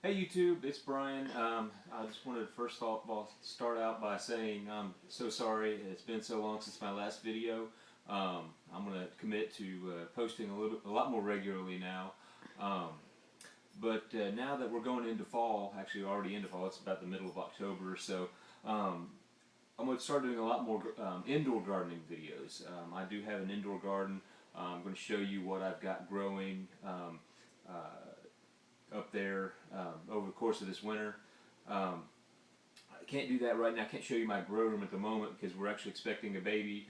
Hey YouTube, it's Brian. I just wanted to first of all start out by saying I'm so sorry it's been so long since my last video. I'm going to commit to posting a lot more regularly now. But now that we're going into fall, actually already into fall, it's about the middle of October or so, I'm going to start doing a lot more indoor gardening videos. I do have an indoor garden. I'm going to show you what I've got growing up there over the course of this winter. I can't do that right now. I can't show you my grow room at the moment because we're actually expecting a baby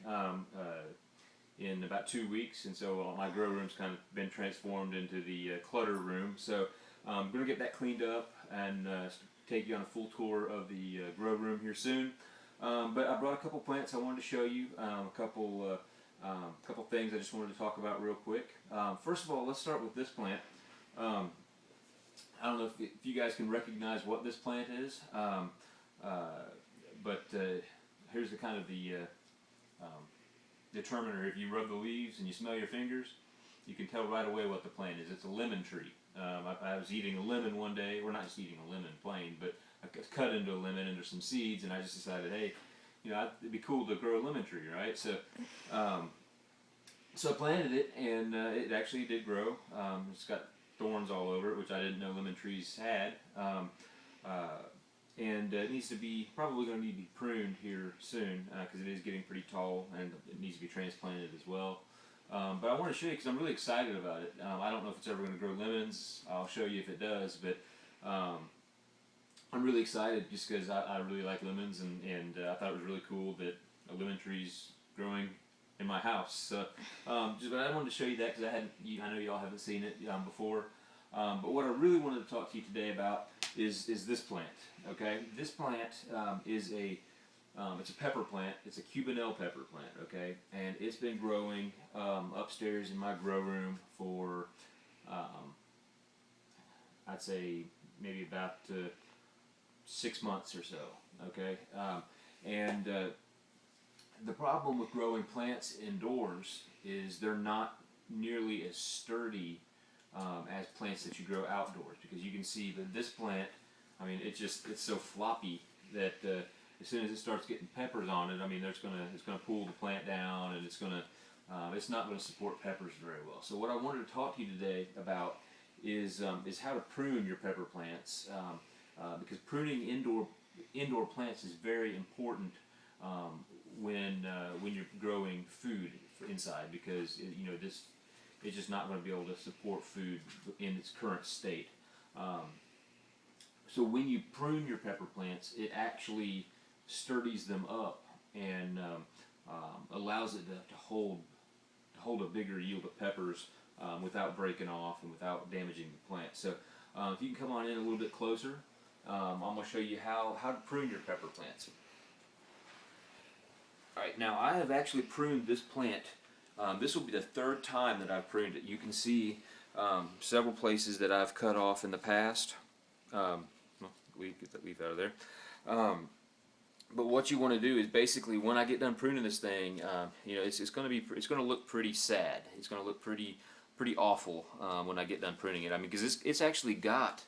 in about 2 weeks, and so my grow room's kind of been transformed into the clutter room. So I'm going to get that cleaned up and take you on a full tour of the grow room here soon. But I brought a couple plants I wanted to show you, a couple things I just wanted to talk about real quick. First of all, let's start with this plant. I don't know if you guys can recognize what this plant is, but here's the kind of the determiner. If you rub the leaves and you smell your fingers, you can tell right away what the plant is. It's a lemon tree. I was eating a lemon one day. We're not just eating a lemon plain, but I cut into a lemon and there's some seeds, and I just decided, hey, it'd be cool to grow a lemon tree, right? So I planted it, and it actually did grow. It's got thorns all over it, which I didn't know lemon trees had. And it needs to be, probably going to need to be pruned here soon because it is getting pretty tall and it needs to be transplanted as well. But I want to show you because I'm really excited about it. I don't know if it's ever going to grow lemons. I'll show you if it does, but I'm really excited just because I really like lemons, and I thought it was really cool that a lemon tree's growing in my house. So, but I wanted to show you that because I know y'all haven't seen it before. But what I really wanted to talk to you today about is this plant. Okay, this plant is it's a pepper plant. It's a Cubanelle pepper plant. Okay, and it's been growing upstairs in my grow room for I'd say maybe about 6 months or so. Okay, and the problem with growing plants indoors is they're not nearly as sturdy as plants that you grow outdoors, because you can see that this plant, I mean, it's so floppy that as soon as it starts getting peppers on it, I mean, it's gonna pull the plant down, and it's not going to support peppers very well. So what I wanted to talk to you today about is how to prune your pepper plants, because pruning indoor plants is very important when you're growing food inside, because it's just not going to be able to support food in its current state. So when you prune your pepper plants, it actually sturdies them up and allows it to hold a bigger yield of peppers without breaking off and without damaging the plant. So if you can come on in a little bit closer, I'm going to show you how to prune your pepper plants. Alright, now I have actually pruned this plant. This will be the third time that I've pruned it. You can see several places that I've cut off in the past. We get that leaf out of there. But what you want to do is basically, when I get done pruning this thing, it's going to look pretty sad. It's going to look pretty awful when I get done pruning it. I mean, because it's actually got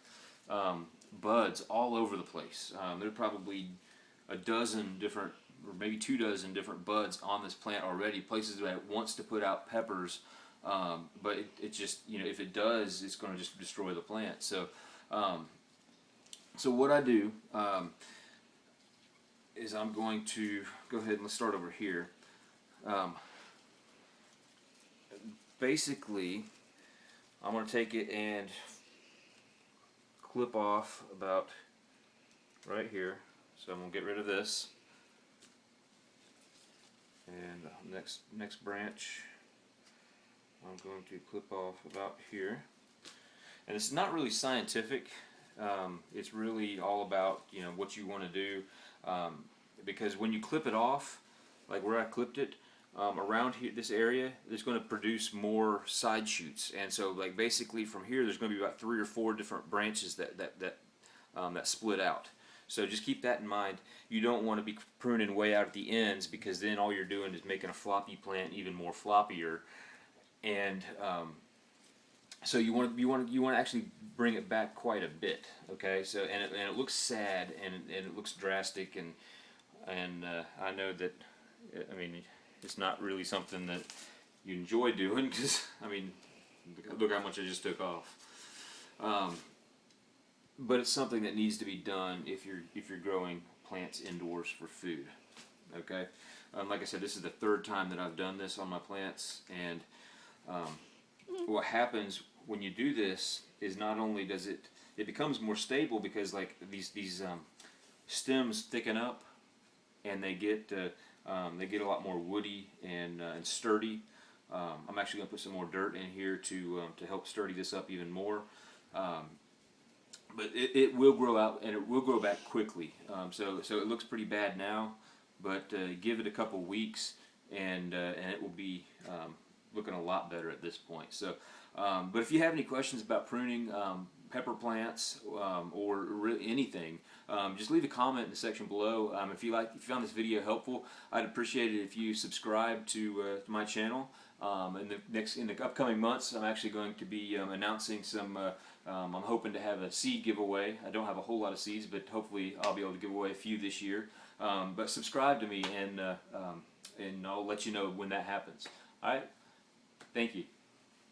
buds all over the place. There are probably a dozen different, or maybe 2 dozen different buds on this plant already, places that it wants to put out peppers, but it just, if it does, it's going to just destroy the plant. So so what I do is I'm going to go ahead and let's start over here. Basically, I'm going to take it and clip off about right here. So I'm going to get rid of this. And next branch, I'm going to clip off about here. And it's not really scientific. It's really all about what you want to do, because when you clip it off, like where I clipped it, around here, this area, it's going to produce more side shoots, and so like basically from here, there's going to be about 3 or 4 different branches that split out. So just keep that in mind. You don't want to be pruning way out at the ends, because then all you're doing is making a floppy plant even more floppier. And so you want to actually bring it back quite a bit. Okay, so and it looks sad and it looks drastic, and I know that, I mean, it's not really something that you enjoy doing, because I mean, look how much I just took off. But it's something that needs to be done if you're growing plants indoors for food. Okay, like I said, this is the third time that I've done this on my plants, and what happens when you do this is not only does it becomes more stable, because like these stems thicken up, and they get a lot more woody and sturdy. I'm actually going to put some more dirt in here to help sturdy this up even more. But it will grow out, and it will grow back quickly. So it looks pretty bad now, but give it a couple weeks, and it will be looking a lot better at this point. So, but if you have any questions about pruning pepper plants or really anything, just leave a comment in the section below. If you found this video helpful, I'd appreciate it if you subscribe to my channel. In the upcoming months, I'm actually going to be announcing some. I'm hoping to have a seed giveaway. I don't have a whole lot of seeds, but hopefully I'll be able to give away a few this year. But subscribe to me, and I'll let you know when that happens. All right. Thank you.